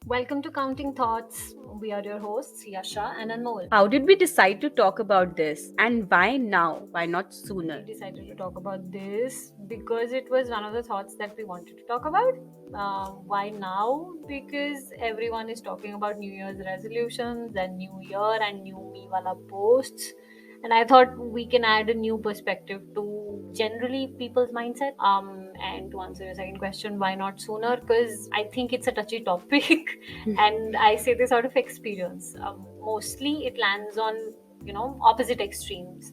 Welcome to Counting Thoughts. We are your hosts, Yasha and Anmol. How did we decide to talk about this? And why now? Why not sooner? We decided to talk about this because it was one of the thoughts that we wanted to talk about. Why now? Because everyone is talking about New Year's resolutions and New Year and new me wala posts. And I thought we can add a new perspective to generally people's mindset. And to answer your second question, why not sooner? Because I think it's a touchy topic, and I say this out of experience. Mostly, it lands on opposite extremes.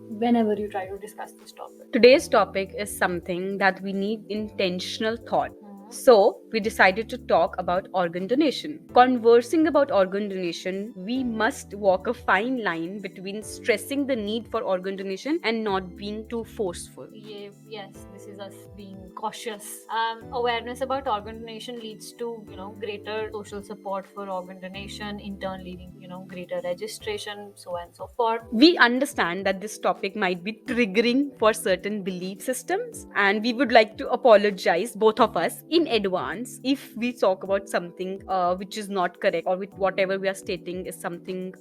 Whenever you try to discuss this topic. Today's topic is something that we need intentional thought. So, we decided to talk about organ donation. Conversing about organ donation, we must walk a fine line between stressing the need for organ donation and not being too forceful. Yeah, yes, this is us being cautious. Awareness about organ donation leads to greater social support for organ donation, in turn leading greater registration, so on and so forth. We understand that this topic might be triggering for certain belief systems, and we would like to apologize, both of us, in advance if we talk about something which is not correct, or with whatever we are stating is something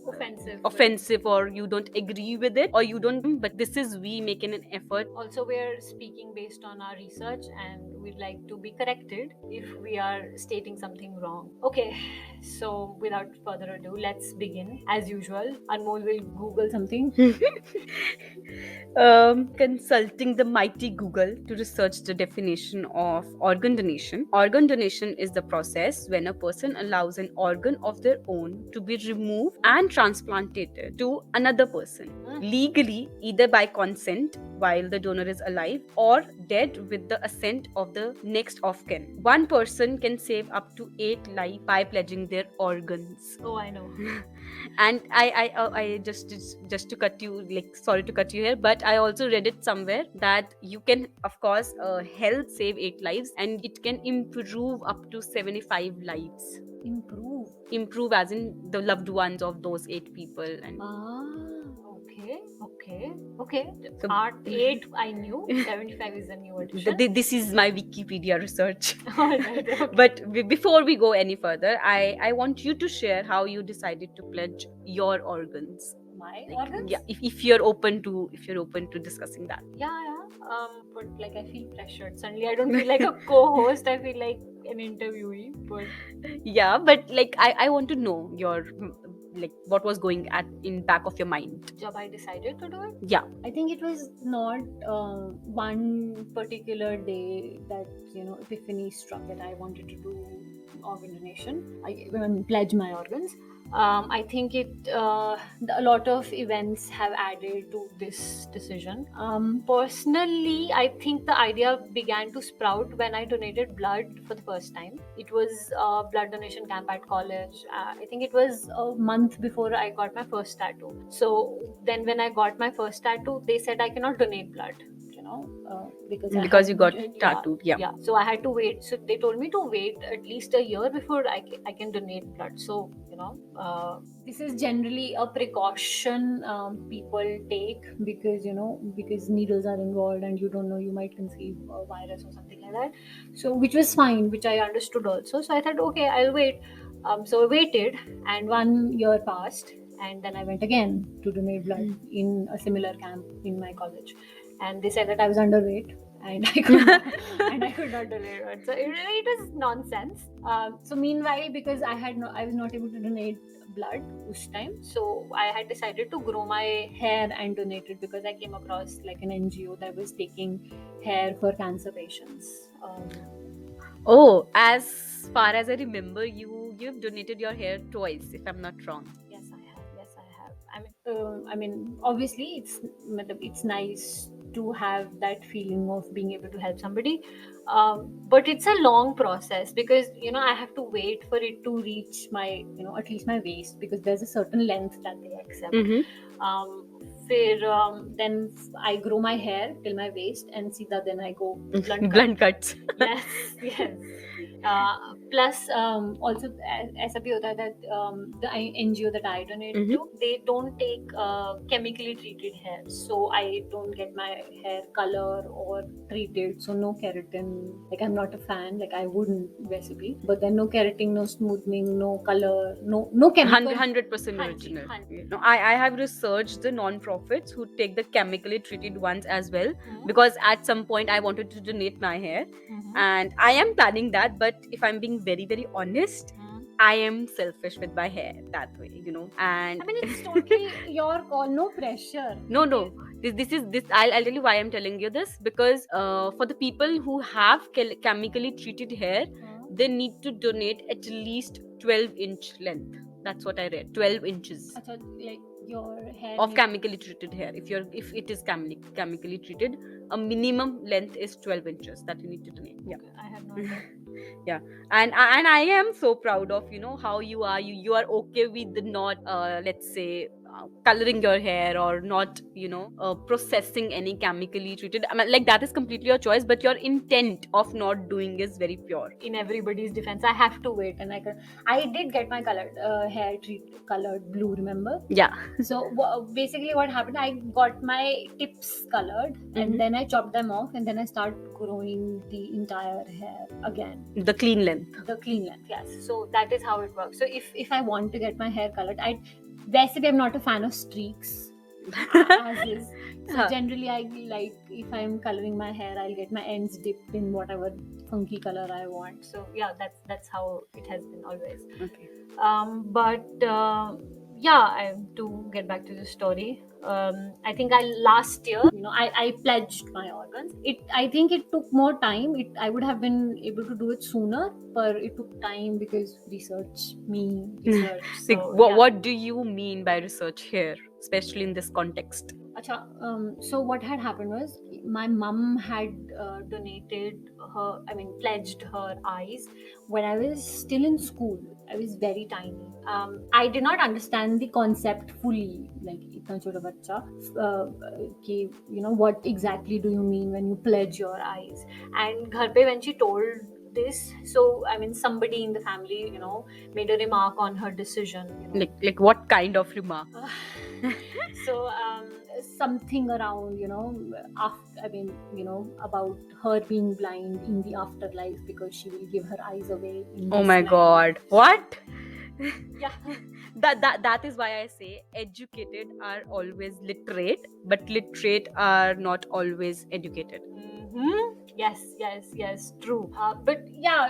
offensive, or you don't agree with it, or you don't. But this is we making an effort. Also, we're speaking based on our research, and we'd like to be corrected if we are stating something wrong. Okay, so without further ado, let's begin. As usual, Anmol will Google something. Consulting the mighty Google to research the definition of organ donation. Organ donation is the process when a person allows an organ of their own to be removed and transplanted to another person, legally, either by consent while the donor is alive or dead with the assent of the next of kin. One person can save up to 8 lives by pledging their organs. Oh, I know. And I just to cut you, like, sorry to cut you here, but I also read it somewhere that you can, of course, health save 8 lives, and it can improve up to 75 lives. Improve as in the loved ones of those 8 people. And okay. So, part 8 I knew, 75 is a new addition. This is my Wikipedia research. Alright, okay. But before we go any further, I want you to share how you decided to pledge your organs. My organs? Yeah, if you're open to discussing that. Yeah. But like I feel pressured. Suddenly I don't feel like a co-host. I feel like an interviewee. But yeah, but like I want to know your, like, what was going at in back of your mind. Jab I decided to do it? Yeah. I think it was not one particular day that epiphany struck that I wanted to do organ donation. I pledge my organs. I think a lot of events have added to this decision. Personally, I think the idea began to sprout when I donated blood for the first time. It was a blood donation camp at college. I think it was a month before I got my first tattoo. So then when I got my first tattoo, they said I cannot donate blood. Because you got tattooed. Yeah. So I had to wait. So they told me to wait at least a year before I can donate blood. So this is generally a precaution people take because needles are involved and you don't know, you might conceive a virus or something like that. So which was fine, which I understood also. So I thought, okay, I'll wait. So I waited, and 1 year passed, and then I went again to donate blood in a similar camp in my college. And they said that I was underweight and I could not, donate blood. So it was nonsense. So meanwhile, because I was not able to donate blood this time, so I had decided to grow my hair and donate it, because I came across like an NGO that was taking hair for cancer patients. Oh, as far as I remember, you've donated your hair twice, if I'm not wrong. Yes, I have. I mean, obviously, it's nice to have that feeling of being able to help somebody, but it's a long process, because I have to wait for it to reach my at least my waist, because there's a certain length that they accept. Then I grow my hair till my waist, and then I go blunt cuts. Yes. Plus, also ऐसा भी होता है that the NGO that I donate Mhm. to, they don't take chemically treated hair, so I don't get my hair color or treated, so no keratin. Like, I'm not a fan. Like, I wouldn't recipe, but then no keratin, no smoothing, no color, no chemical. 100% Hanji, original. hanji. No, I have researched the non-profits who take the chemically treated ones as well, Mhm. because at some point I wanted to donate my hair, Mhm. and I am planning that. But if I'm being very, very honest, Mhm. I am selfish with my hair that way, and I mean, it's totally your call. No pressure. no, this I'll tell you why I'm telling you this, because for the people who have chemically treated hair, they need to donate at least 12-inch length. That's what I read. 12 inches Acha, like your hair of needs- chemically treated hair. If it is chemically treated, a minimum length is 12 inches that you need to donate. Yeah. Okay, I have not done. Yeah, and I am so proud of how you are okay with the not let's say coloring your hair, or not processing any chemically treated. I mean, like, that is completely your choice, but your intent of not doing is very pure. In everybody's defense, I have to wait, and I did get my colored hair colored blue. Remember? Yeah. So basically, what happened? I got my tips colored, Mhm. and then I chopped them off, and then I started growing the entire hair again. The clean length. The clean length, yes. So that is how it works. So if I want to get my hair colored, basically I'm not a fan of streaks. As is. So Huh. generally, I like, if I'm coloring my hair, I'll get my ends dipped in whatever funky color I want. So yeah, that's how it has been always. Okay. But to get back to the story, I think last year, I pledged my organs. I think it took more time. I would have been able to do it sooner, but it took time because research. Like, So, what do you mean by research here, especially in this context? Acha, so what had happened was, my mum had pledged her eyes when I was still in school. I was very tiny. I did not understand the concept fully, like itna chota bachcha, what exactly do you mean when you pledge your eyes? And ghar pe, when she told this, so somebody in the family, made a remark on her decision. Like what kind of remark? So something around about her being blind in the afterlife, because she will give her eyes away in Oh this my life. god, what? Yeah. That is why I say educated are always literate, but literate are not always educated. Yes, true. But yeah,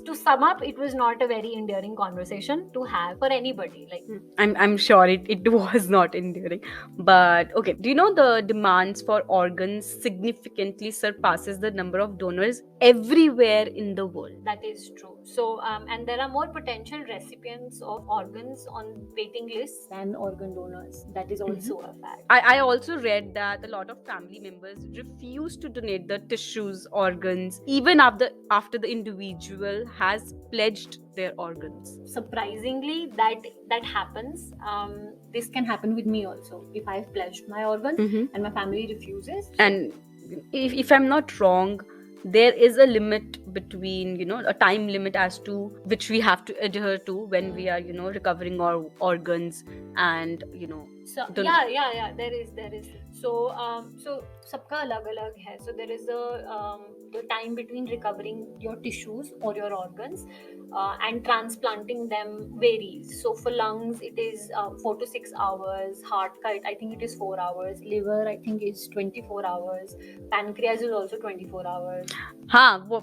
to sum up, it was not a very endearing conversation to have for anybody. Like, I'm sure it was not enduring. But okay, do you know the demands for organs significantly surpasses the number of donors everywhere in the world? that is true. So, and there are more potential recipients of organs on waiting lists than organ donors. That is also a fact. I also read that a lot of family members refuse to donate the tissues, organs, even after the individual has pledged their organs. Surprisingly, that happens. This can happen with me also. If I've pledged my organ and my family refuses, and if I'm not wrong, there is a limit between a time limit as to which we have to adhere to when we are recovering our organs, and so don't- yeah, there is. So सबका अलग है. So there is the time between recovering your tissues or your organs and transplanting them varies. So for lungs, it is 4 to 6 hours. Heart, I think it is 4 hours. Liver, I think is 24 hours. Pancreas is also 24 hours.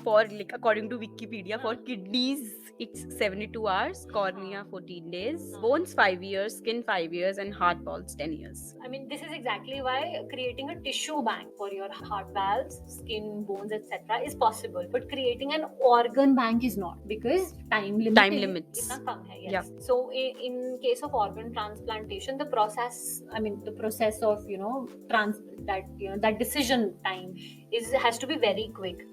for like according to Wikipedia, for kidneys it's 72 hours, cornea 14 days, bones 5 years, skin 5 years, and heart valves 10 years. This is exactly why creating a tissue bank for your heart valves, skin, bones, etc. is possible, but creating an organ bank is not, because time limits. इतना कम है, yes. Yeah. So in case of organ transplantation, the process of that decision time has to be very quick.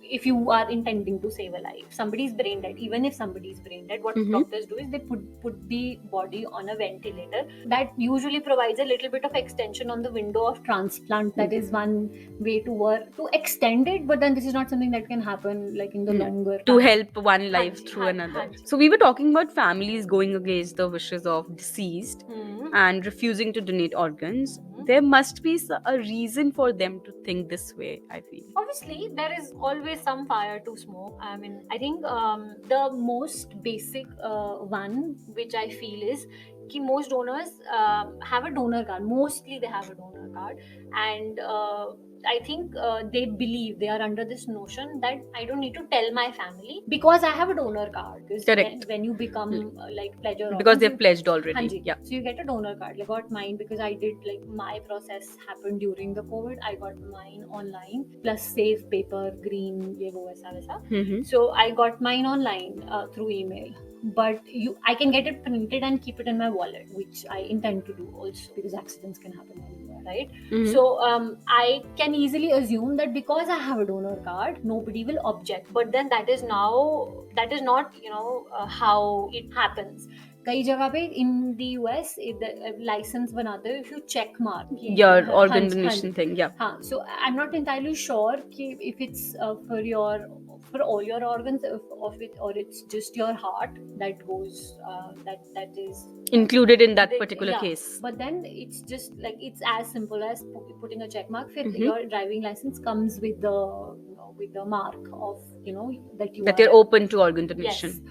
if you are intending to save a life. Somebody's brain dead. Even if somebody's brain dead, what doctors do is they put the body on a ventilator. That usually provides a little bit of extension on the window of transplant. That is one way to work to extend it, but then this is not something that can happen like in the longer to time. help one life Hanji, through another. hanji. So we were talking about families going against the wishes of deceased and refusing to donate organs. There must be a reason for them to think this way, I feel. Obviously, there is always some fire to smoke. I mean, I think the most basic one which I feel is कि most donors have a donor card. Mostly they have a donor card, and I think they believe, they are under this notion that I don't need to tell my family because I have a donor card. Because Correct. when you become like pledge or Because organs, they've you- pledged already. Hanji. Yeah. So you get a donor card. I got mine because I did, like, my process happened during the COVID. I got mine online plus save paper green ye wo aisa waisa. So I got mine online through email. But I can get it printed and keep it in my wallet, which I intend to do also because accidents can happen anywhere, right? So I can easily assume that because I have a donor card, nobody will object. But then that is not how it happens. कई जगह पे in the US license बनाते हो if you check mark your organ donation thing. Yeah. हाँ, so I'm not entirely sure कि if it's for all your organs of it, or it's just your heart that goes that is included in that particular case. But then it's just like it's as simple as putting a check mark. Your driving license comes with the mark of that you're open to organ donation. Yes.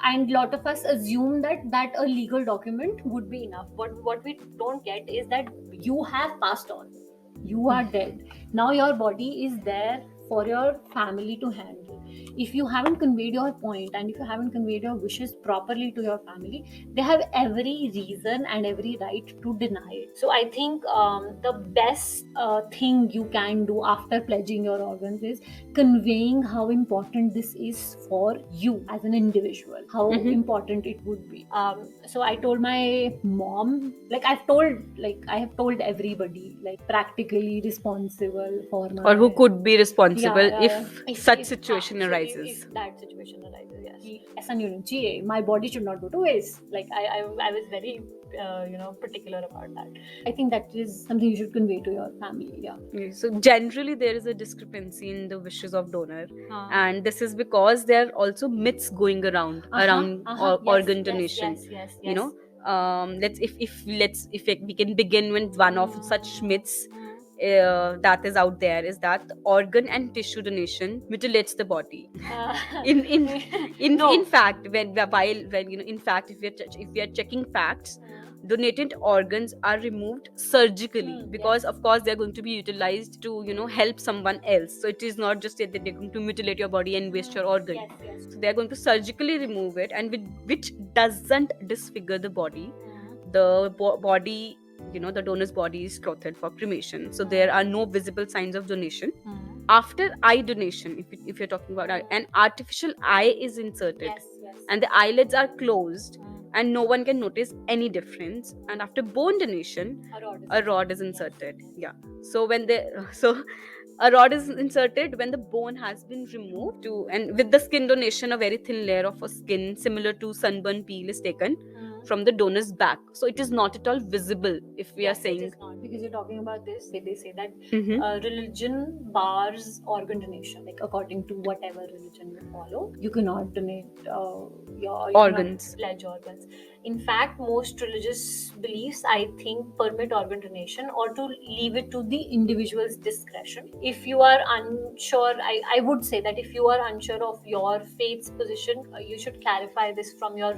And lot of us assume that a legal document would be enough. But what we don't get is that you have passed on. You are dead. Now your body is there for your family to handle. If you haven't conveyed your point and if you haven't conveyed your wishes properly to your family, they have every reason and every right to deny it. So I think the best thing you can do after pledging your organs is conveying how important this is for you as an individual, how important it would be. So I told my mom, I have told everybody, like practically responsible for my, or who could be responsible if such if situation arises. If that situation arises, yes. ऐसा नहीं होना चाहिए. My body should not go to waste. Like I was very particular about that. I think that is something you should convey to your family. Yeah. So generally there is a discrepancy in the wishes of donor, and this is because there are also myths going around organ donation. Yes. You know, if we can begin with one of such myths that is out there, is that organ and tissue donation mutilates the body. In fact, if we are checking facts, donated organs are removed surgically because of course they're going to be utilized to help someone else. So it is not just that they're going to mutilate your body and waste your organ. Yes. So they're going to surgically remove it, and which doesn't disfigure the body. The body, the donor's body is clothed for cremation, so there are no visible signs of donation. After eye donation, if you're talking about an artificial eye is inserted, and the eyelids are closed, and no one can notice any difference. And after bone donation, a rod is inserted. So a rod is inserted when the bone has been removed, and with the skin donation, a very thin layer of a skin similar to sunburn peel is taken from the donor's back. So it is not at all visible. If we are saying, it is not, because you're talking about this, they say that religion bars organ donation. Like according to whatever religion you follow, you cannot donate your organs, pledge organs. In fact, most religious beliefs, I think, permit organ donation or to leave it to the individual's discretion. If you are unsure, I would say that if you are unsure of your faith's position, you should clarify this from your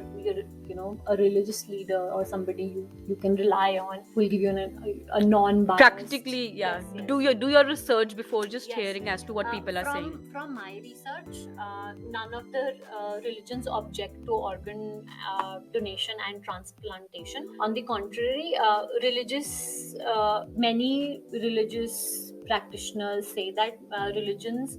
a religious leader or somebody you can rely on, who will give you a non-biased. Practically, yes. Do your research before just hearing as to what people are saying. From my research, none of the religions object to organ donation and transplantation. On the contrary, many religious practitioners say that religions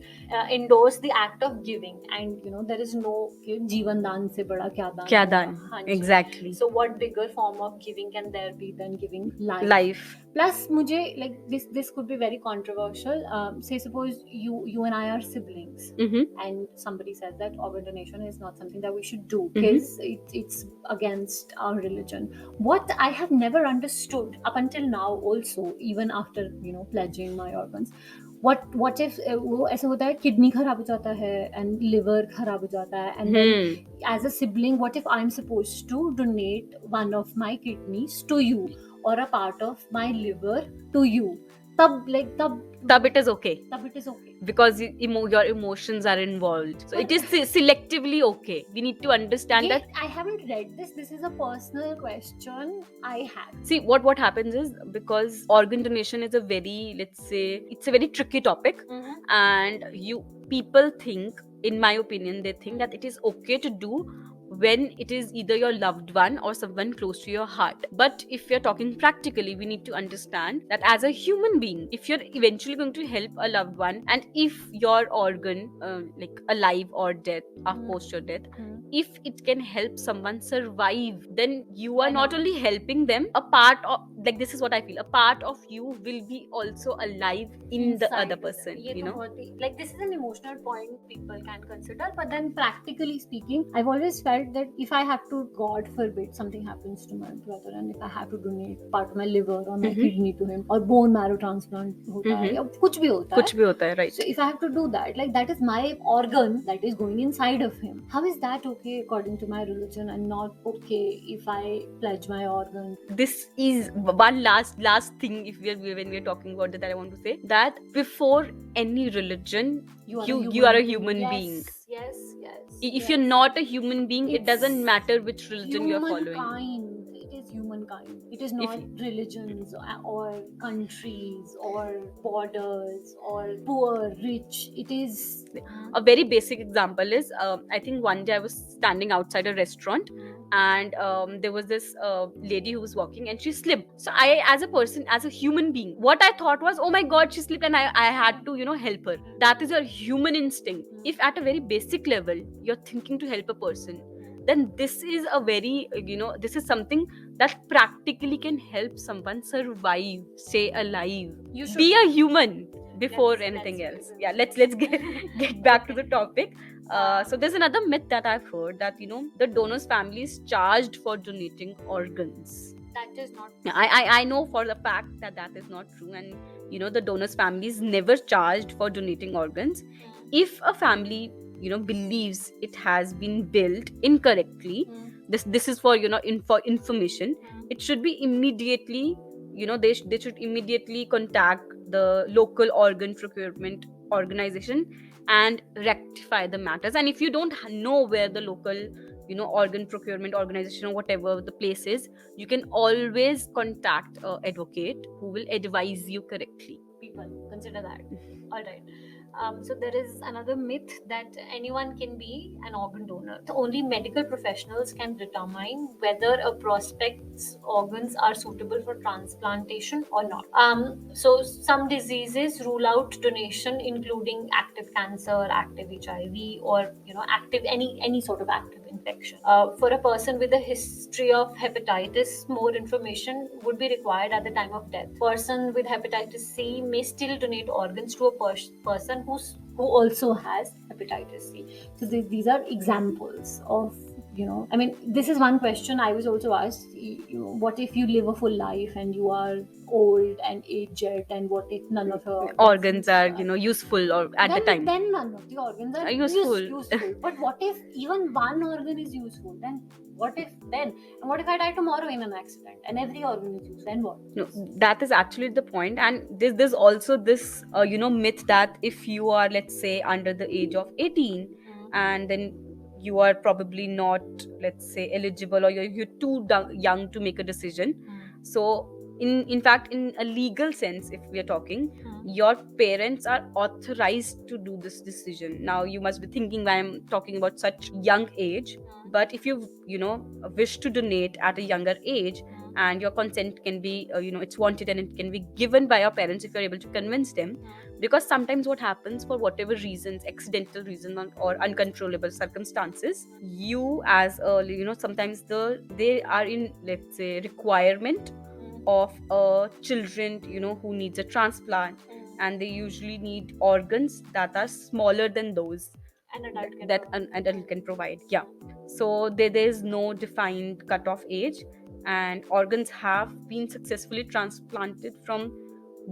endorse the act of giving, and there is no जीवन दान से बड़ा क्या दान. Exactly. So what bigger form of giving can there be than giving life? Plus मुझे like this could be very controversial. Say suppose you and I are siblings, Mm-hmm. and somebody says that organ donation is not something that we should do Mhm. because it's against our religion. What I have never understood up until now also, even after pledging my organs, what if वो ऐसा होता है kidney खराब हो जाता है and liver खराब हो जाता है, and then Hmm. as a sibling what if I'm supposed to donate one of my kidneys to you or a part of my liver to you? तब Tab it is okay it is okay. because your emotions are involved, so it is selectively okay. We need to understand that. I haven't read this. This is a personal question I had. See, what happens is, because organ donation is a very, let's say, it's a very tricky topic, and people think, in my opinion, they think that it is okay to do when it is either your loved one or someone close to your heart. But if you're talking practically, we need to understand that as a human being, if you're eventually going to help a loved one, and if your organ, like alive or death, post your death, if it can help someone survive, then you are Why not not? only helping them, a part of, like, this is what I feel, a part of you will be also alive in the Inside other of person, it. ये you तो know. बहुत ही like this is an emotional point people can consider, but then practically speaking, I've always felt that if I have to, God forbid, something happens to my brother, and if I have to donate part of my liver or my kidney to him, or bone marrow transplant होता है, या कुछ भी होता है, कुछ भी होता है, right? So if I have to do that, like that is my organ that is going inside of him. How is that okay according to my religion and not okay if I pledge my organ? This is one last thing, if when we're talking about that, I want to say that before any religion, you are a human being. Yes. If you're not a human being, it It's doesn't matter which religion you're following. Humankind. It is humankind. It is not religions or countries or borders or poor, rich. It is A very basic example is, I think one day I was standing outside a restaurant, and there was this lady who was walking, and she slipped. So I, as a person, as a human being, what I thought was, oh my god, she slipped, and I had to help her. That is your human instinct. If at a very basic level you're thinking to help a person, then this is a very, this is something that practically can help someone survive, stay alive, be a human before anything else. Yeah, let's get back to the topic. So there's another myth that I've heard, that the donor's family is charged for donating organs. That is not. I know for the fact that is not true, and the donor's family is never charged for donating organs. If a family believes it has been billed incorrectly, this is for for information, it should be immediately, they should immediately contact the local organ procurement organization and rectify the matters. And if you don't know where the local organ procurement organization or whatever the place is, you can always contact an advocate who will advise you correctly. People consider that. All right. So there is another myth that anyone can be an organ donor. Only medical professionals can determine whether a prospect's organs are suitable for transplantation or not. So some diseases rule out donation, including active cancer, active HIV, or active any sort of active infection. For a person with a history of hepatitis, more information would be required at the time of death. Person with hepatitis C may still donate organs to a person who also has hepatitis C. So these are examples of I mean, this is one question I was also asked. What if you live a full life and you are old and aged, and what if none of your organs are useful, or at the time then none of the organs are useful. But what if even one organ is useful? Then what if then? And what if I die tomorrow in an accident and every organ is used? Then what? No, that is actually the point. And there's also this myth that if you are, let's say, under the age of 18, and then you are probably not, let's say, eligible, or you're too young to make a decision. So in fact, in a legal sense, if we are talking, your parents are authorized to do this decision. Now you must be thinking why I'm talking about such young age, but if you wish to donate at a younger age, and your consent can be it's wanted, and it can be given by your parents if you're able to convince them. Because sometimes what happens, for whatever reasons, accidental reasons or uncontrollable circumstances, you as sometimes they are in, let's say, requirement of children, who needs a transplant, and they usually need organs that are smaller than those An adult can that provide. an adult can provide. Yeah. So there is no defined cutoff age, and organs have been successfully transplanted from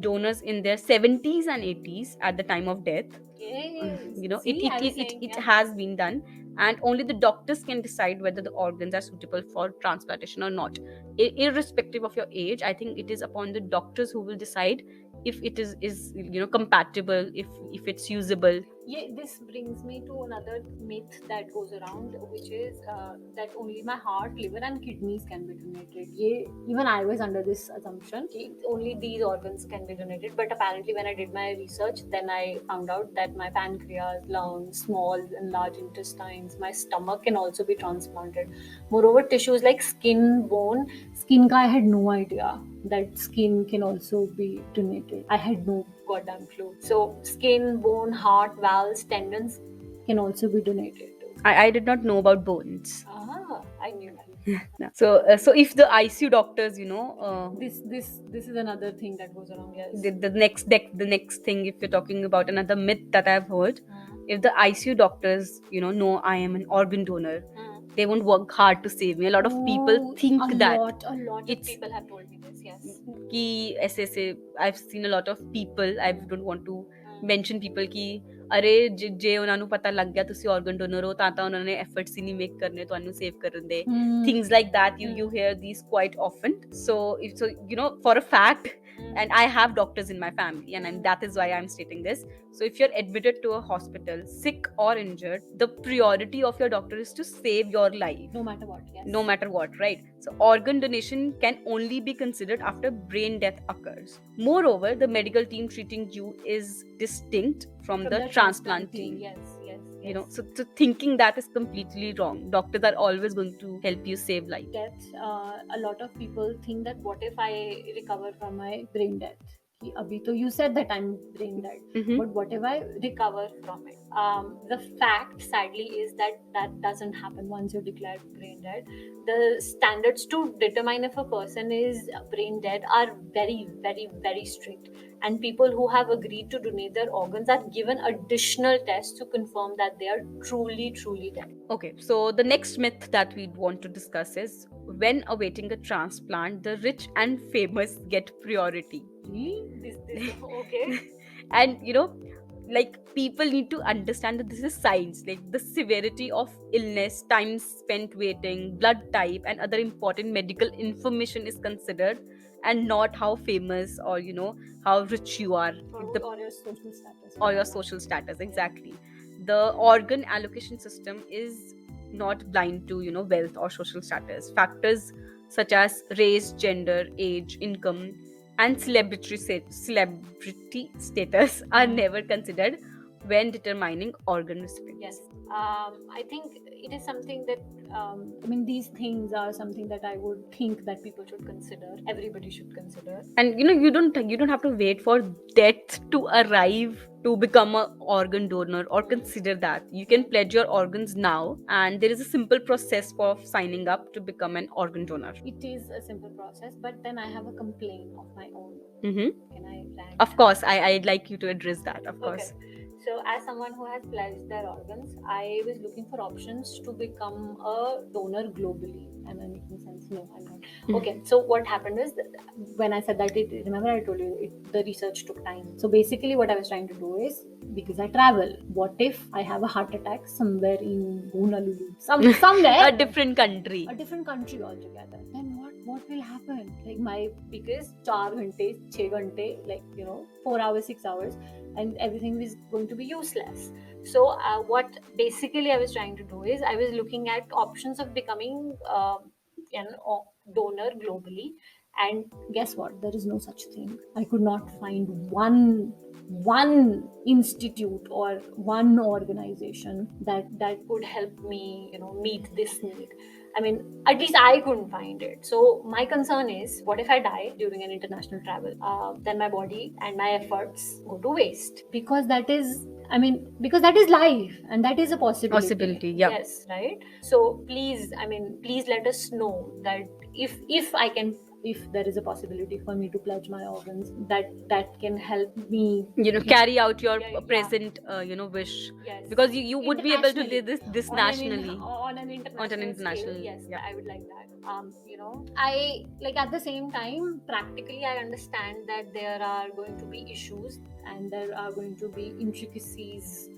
donors in their 70s and 80s at the time of death. Yes. It See, it, I was it, it, saying, it yeah. has been done, and only the doctors can decide whether the organs are suitable for transplantation or not. Irrespective of your age, I think it is upon the doctors who will decide if it is compatible, if it's usable. Yeah, this brings me to another myth that goes around, which is that only my heart, liver, and kidneys can be donated. Yeah, even I was under this assumption कि only these organs can be donated. But apparently, when I did my research, then I found out that my pancreas, lungs, small and large intestines, my stomach can also be transplanted. Moreover, tissues like skin, bone, skin ka I had no idea that skin can also be donated. I had no goddamn clue. So skin, bone, heart, valves, tendons can also be donated too. I did not know about bones. I knew that. No. So if the ICU doctors, This is another thing that goes around. Yes. the next thing, if you're talking about another myth that I've heard, if the ICU doctors, know I am an organ donor, they won't work hard to save me. A lot of people think a that lot of it's people have told me this. Yes. कि ऐसे I've seen a lot of people, I don't want to mention people कि ਅਰੇ ਜੇ ਉਹਨਾਂ ਨੂੰ ਪਤਾ ਲੱਗ ਗਿਆ ਤੁਸੀਂ organ donor ਹੋ ਤਾਂ ਉਹਨਾਂ ਨੇ efforts ਹੀ ਨਹੀਂ make ਕਰਨੇ ਤੁਹਾਨੂੰ save ਕਰਨ ਦੇ. Things like that, you hear these quite often. So for a fact, and I have doctors in my family, and that is why I'm stating this. So if you're admitted to a hospital sick or injured, the priority of your doctor is to save your life, No matter what. Yes. no matter what, right? So organ donation can only be considered after brain death occurs. Moreover, the medical team treating you is distinct from the transplant team. Yes. So thinking that is completely wrong. Doctors are always going to help you save life. Death, a lot of people think that what if I recover from my brain death? कि अभी तो you said that I'm brain dead, but what if I recover from it? The fact, sadly, is that doesn't happen once you're declared brain dead. The standards to determine if a person is brain dead are very, very, very strict. And people who have agreed to donate their organs are given additional tests to confirm that they are truly, truly dead. Okay, so the next myth that we want to discuss is when awaiting a transplant, the rich and famous get priority. This okay. And like people need to understand that this is science. Like the severity of illness, time spent waiting, blood type, and other important medical information is considered, and not how famous or how rich you are, Or your social status. or your social status. Exactly. The organ allocation system is not blind to wealth or social status. Factors such as race, gender, age, income, and celebrity status are never considered when determining organ recipient. Yes. I think it is something that these things are something that I would think that people should consider. Everybody should consider. And you don't have to wait for death to arrive to become an organ donor or consider that. You can pledge your organs now, and there is a simple process for signing up to become an organ donor. It is a simple process, but then I have a complaint of my own. Can I rant? Of course, I'd like you to address that. Of course. Okay. So, as someone who has pledged their organs, I was looking for options to become a donor globally. Am I making sense? No, I'm not. Okay, so what happened is that when I said that, remember I told you the research took time. So basically, what I was trying to do is, because I travel, what if I have a heart attack somewhere in Honolulu, somewhere, a different country altogether? Then what will happen? Like because 4 ghante, 6 ghante, 4 hours, 6 hours, and everything is going to be useless. So what basically I was trying to do is I was looking at options of becoming an donor globally, and guess what? There is no such thing. I could not find one institute or one organization that could help me meet this need. At least I couldn't find it. So my concern is, what if I die during an international travel? Then my body and my efforts go to waste, because that is life, and that is a possibility. Yeah. Yes, right. So please let us know that if I can if there is a possibility for me to pledge my organs, that can help me, carry out your Yeah, yeah. present wish, Yes. because you would be able to do Internationally. this On an nationally, on an on an international scale, international. yes, Yeah. I would like that. I like, at the same time, practically I understand that there are going to be issues and there are going to be intricacies.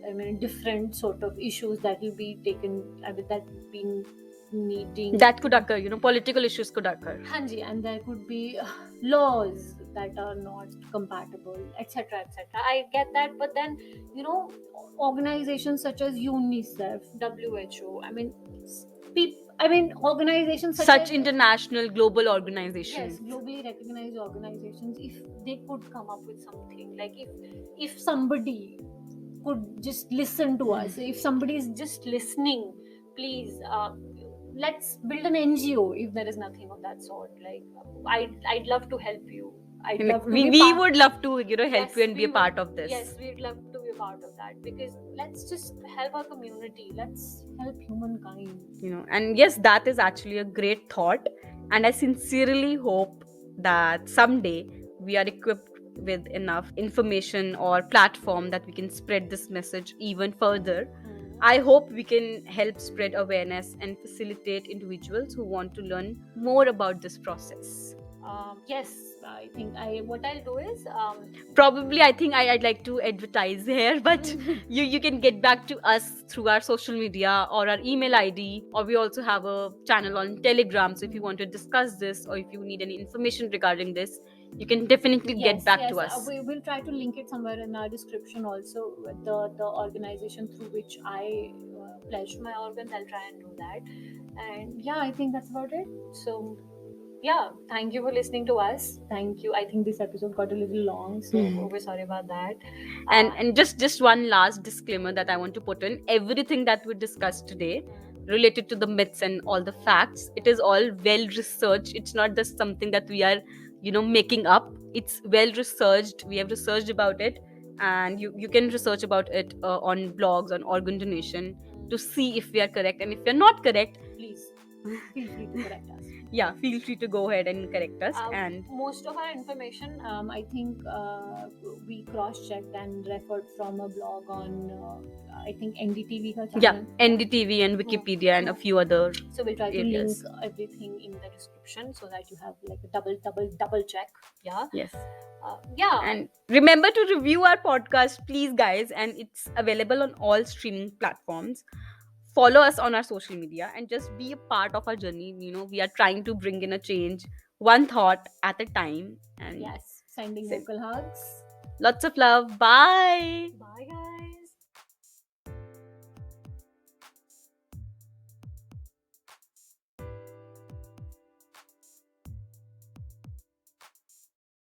I mean, different sort of issues that will be taken, that being needing That could occur, political issues could occur. Hanji, and there could be laws that are not compatible, etc., etc. I get that, but then, organizations such as UNICEF, WHO, I mean, organizations Such as international global yes, organizations. globally recognized organizations, if they could come up with something, like if somebody could just listen to us, if somebody is just listening, please, let's build an NGO. If there is nothing of that sort, like, I'd love to help you. I'd love to be We part. would love to help Yes, you and be we a part would. of this. Yes, we'd love to be a part of that, because let's just help our community. Let's help humankind. And yes, that is actually a great thought, and I sincerely hope that someday we are equipped with enough information or platform that we can spread this message even further. I hope we can help spread awareness and facilitate individuals who want to learn more about this process. Yes, I think what I'll do is, Probably, I think I'd like to advertise here, but you can get back to us through our social media or our email ID, or we also have a channel on Telegram. So if you want to discuss this, or if you need any information regarding this, you can definitely get back to us. We will try to link it somewhere in our description also, with the organization through which I pledged my organs. I'll try and do that. And yeah, I think that's about it. So yeah, thank you for listening to us. Thank you. I think this episode got a little long, so we're sorry about that. And just one last disclaimer that I want to put in: everything that we discussed today related to the myths and all the facts, it is all well researched. It's not just something that we are making up. It's well researched. We have researched about it, and you can research about it on blogs on organ donation to see if we are correct, and if we are not correct, please feel free to correct us. Yeah, feel free to go ahead and correct us. And most of our information, I think, we cross-checked and referred from a blog on, I think, NDTV ka channel. yeah, NDTV and Wikipedia and a few other. So we'll try to areas. link everything in the description so that you have like a double check. Yeah. Yes. Yeah. And remember to review our podcast, please, guys. And it's available on all streaming platforms. Follow us on our social media and just be a part of our journey. We are trying to bring in a change, one thought at a time. And yes, sending vocal hugs. Lots of love. Bye. Bye, guys.